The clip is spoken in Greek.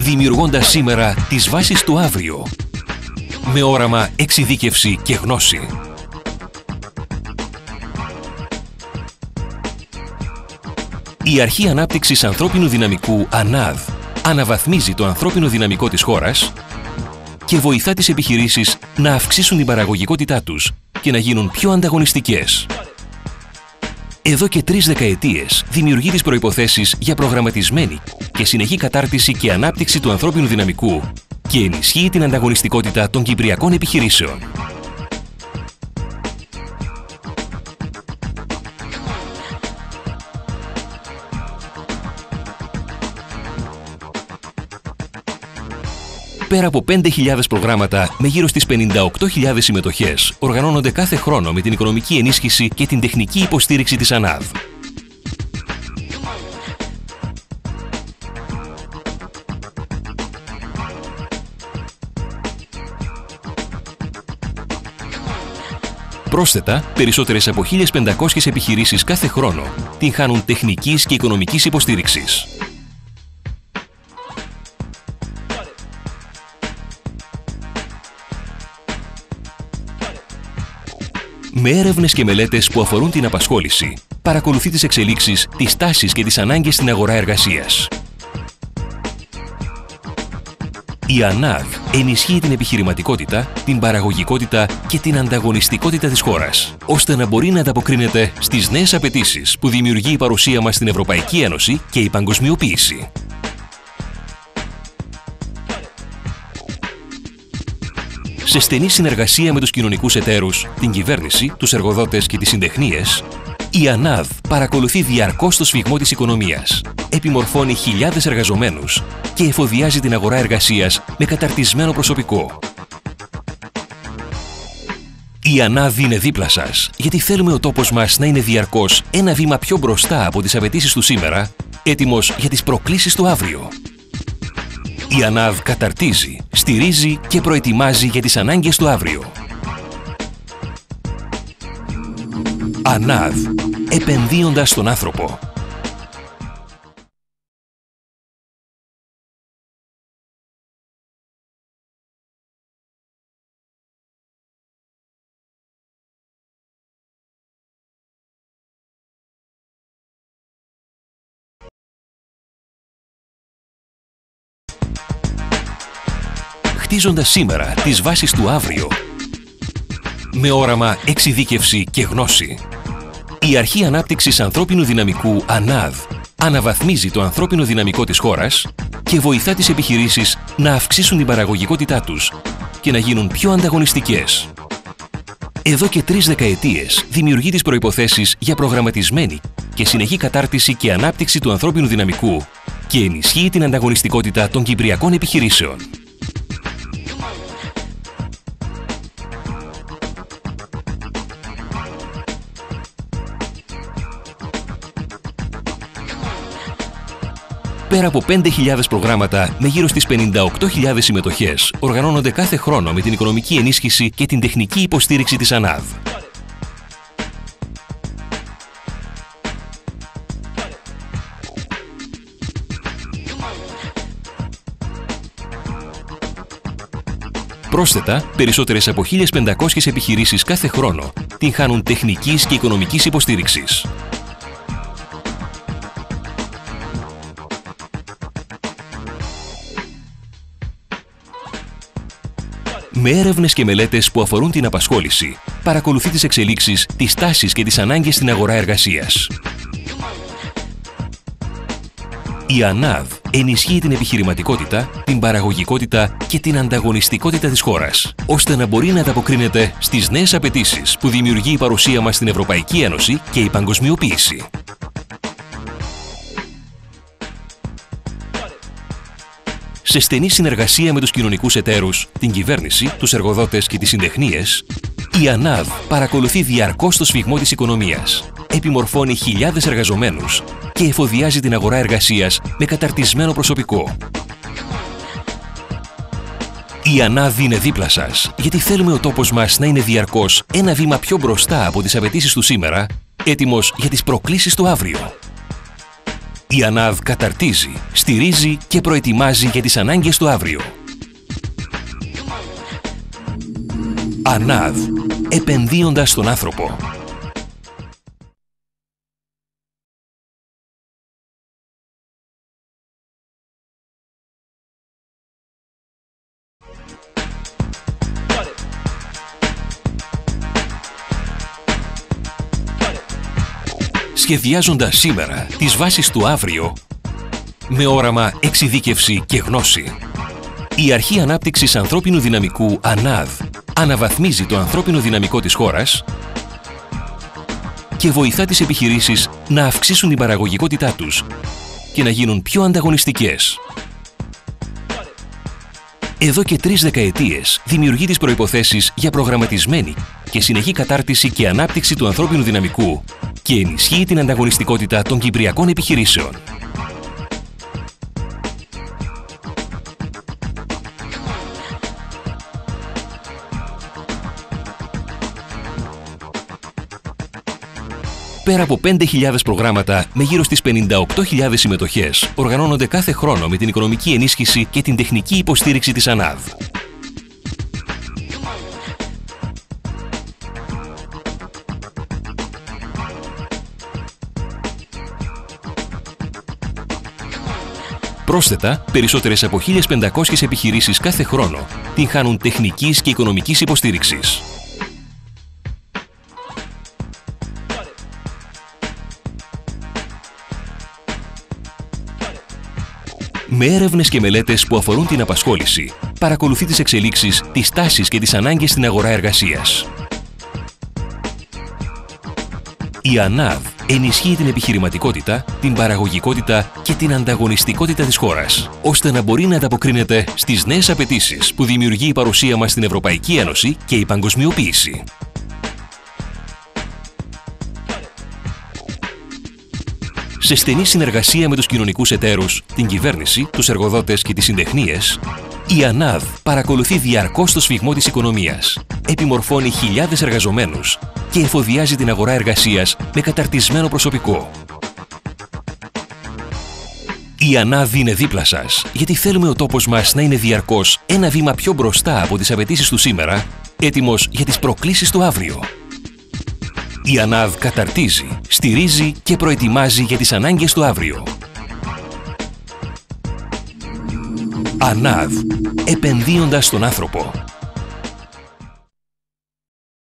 δημιουργώντας σήμερα τις βάσεις του αύριο, με όραμα εξειδίκευση και γνώση. Η Αρχή Ανάπτυξης Ανθρώπινου Δυναμικού ΑΝΑΔ αναβαθμίζει το ανθρώπινο δυναμικό της χώρας και βοηθά τις επιχειρήσεις να αυξήσουν την παραγωγικότητά τους και να γίνουν πιο ανταγωνιστικές. Εδώ και 3 δεκαετίες δημιουργεί τις προϋποθέσεις για προγραμματισμένη και συνεχή κατάρτιση και ανάπτυξη του ανθρώπινου δυναμικού και ενισχύει την ανταγωνιστικότητα των κυπριακών επιχειρήσεων. Πέρα από 5.000 προγράμματα με γύρω στις 58.000 συμμετοχές οργανώνονται κάθε χρόνο με την οικονομική ενίσχυση και την τεχνική υποστήριξη της ΑΝΑΔ. Πρόσθετα, περισσότερες από 1.500 επιχειρήσεις κάθε χρόνο την χάνουν τεχνικής και οικονομικής υποστήριξης. Με έρευνες και μελέτες που αφορούν την απασχόληση, παρακολουθεί τις εξελίξεις, τις τάσεις και τις ανάγκες στην αγορά εργασίας. Η ΑΝΑΔ ενισχύει την επιχειρηματικότητα, την παραγωγικότητα και την ανταγωνιστικότητα της χώρας, ώστε να μπορεί να ανταποκρίνεται στις νέες απαιτήσεις που δημιουργεί η παρουσία μας στην Ευρωπαϊκή Ένωση και η παγκοσμιοποίηση. Σε στενή συνεργασία με τους κοινωνικούς εταίρους, την κυβέρνηση, τους εργοδότες και τις συντεχνίες, η ΑΝΑΔ παρακολουθεί διαρκώς το σφυγμό της οικονομίας, επιμορφώνει χιλιάδες εργαζομένους και εφοδιάζει την αγορά εργασίας με καταρτισμένο προσωπικό. Η ΑΝΑΔ είναι δίπλα σας, γιατί θέλουμε ο τόπος μας να είναι διαρκώς ένα βήμα πιο μπροστά από τις απαιτήσεις του σήμερα, έτοιμος για τις προκλήσεις του αύριο. Η ΑΝΑΔ καταρτίζει, στηρίζει και προετοιμάζει για τις ανάγκες του αύριο. ΑΝΑΔ, επενδύοντας στον άνθρωπο. Χτίζοντας σήμερα τις βάσεις του αύριο, με όραμα εξειδίκευση και γνώση. Η Αρχή Ανάπτυξης Ανθρώπινου Δυναμικού ΑΝΑΔ αναβαθμίζει το ανθρώπινο δυναμικό της χώρας και βοηθά τις επιχειρήσεις να αυξήσουν την παραγωγικότητά τους και να γίνουν πιο ανταγωνιστικές. Εδώ και 3 δεκαετίες δημιουργεί τις προϋποθέσεις για προγραμματισμένη και συνεχή κατάρτιση και ανάπτυξη του ανθρώπινου δυναμικού και ενισχύει την ανταγωνιστικότητα των κυπριακών επιχειρήσεων. Πέρα από 5.000 προγράμματα με γύρω στις 58.000 συμμετοχές οργανώνονται κάθε χρόνο με την οικονομική ενίσχυση και την τεχνική υποστήριξη της ΑΝΑΔ. Πρόσθετα, περισσότερες από 1.500 επιχειρήσεις κάθε χρόνο την χάνουν τεχνικής και οικονομικής υποστήριξης. Με έρευνες και μελέτες που αφορούν την απασχόληση, παρακολουθεί τις εξελίξεις, τις τάσεις και τις ανάγκες στην αγορά εργασίας. Η ΑΝΑΔ ενισχύει την επιχειρηματικότητα, την παραγωγικότητα και την ανταγωνιστικότητα της χώρας, ώστε να μπορεί να ανταποκρίνεται στις νέες απαιτήσεις που δημιουργεί η παρουσία μας στην Ευρωπαϊκή Ένωση και η παγκοσμιοποίηση. Σε στενή συνεργασία με τους κοινωνικούς εταίρους, την κυβέρνηση, τους εργοδότες και τις συντεχνίες, η ΑΝΑΔ παρακολουθεί διαρκώς το σφυγμό της οικονομίας, επιμορφώνει χιλιάδες εργαζομένους και εφοδιάζει την αγορά εργασίας με καταρτισμένο προσωπικό. Η ΑΝΑΔ είναι δίπλα σας, γιατί θέλουμε ο τόπος μας να είναι διαρκώς ένα βήμα πιο μπροστά από τις απαιτήσεις του σήμερα, έτοιμος για τις προκλήσεις του αύριο. Η ΑΝΑΔ καταρτίζει, στηρίζει και προετοιμάζει για τις ανάγκες του αύριο. ΑΝΑΔ, επενδύοντας στον άνθρωπο. Σχεδιάζοντας σήμερα τις βάσεις του αύριο με όραμα εξειδίκευση και γνώση. Η Αρχή Ανάπτυξης Ανθρώπινου Δυναμικού ΑΝΑΔ αναβαθμίζει το ανθρώπινο δυναμικό της χώρας και βοηθά τις επιχειρήσεις να αυξήσουν την παραγωγικότητά τους και να γίνουν πιο ανταγωνιστικές. Εδώ και 3 δεκαετίες δημιουργεί τις προϋποθέσεις για προγραμματισμένη και συνεχή κατάρτιση και ανάπτυξη του ανθρώπινου δυναμικού και ενισχύει την ανταγωνιστικότητα των κυπριακών επιχειρήσεων. Πέρα από 5.000 προγράμματα με γύρω στις 58.000 συμμετοχές, οργανώνονται κάθε χρόνο με την οικονομική ενίσχυση και την τεχνική υποστήριξη της ΑΝΑΔ. Πρόσθετα, περισσότερες από 1.500 επιχειρήσεις κάθε χρόνο την χάνουν τεχνικής και οικονομικής υποστήριξης. Με έρευνες και μελέτες που αφορούν την απασχόληση, παρακολουθεί τις εξελίξεις, τις τάσεις και τις ανάγκες στην αγορά εργασίας. Η ΑΝΑΔ ενισχύει την επιχειρηματικότητα, την παραγωγικότητα και την ανταγωνιστικότητα της χώρας, ώστε να μπορεί να ανταποκρίνεται στις νέες απαιτήσεις που δημιουργεί η παρουσία μας στην Ευρωπαϊκή Ένωση και η παγκοσμιοποίηση. Σε στενή συνεργασία με τους κοινωνικούς εταίρους, την κυβέρνηση, τους εργοδότες και τις συντεχνίες, η ΑΝΑΔ παρακολουθεί διαρκώς το σφιγμό της οικονομίας, επιμορφώνει χιλιάδες εργαζομένους και εφοδιάζει την αγορά εργασίας με καταρτισμένο προσωπικό. Η ΑΝΑΔ είναι δίπλα σας, γιατί θέλουμε ο τόπος μας να είναι διαρκώς ένα βήμα πιο μπροστά από τις απαιτήσεις του σήμερα, έτοιμος για τις προκλήσεις του αύριο. Η ΑΝΑΔ καταρτίζει, στηρίζει και προετοιμάζει για τις ανάγκες του αύριο. ΑΝΑΔ, επενδύοντας στον άνθρωπο.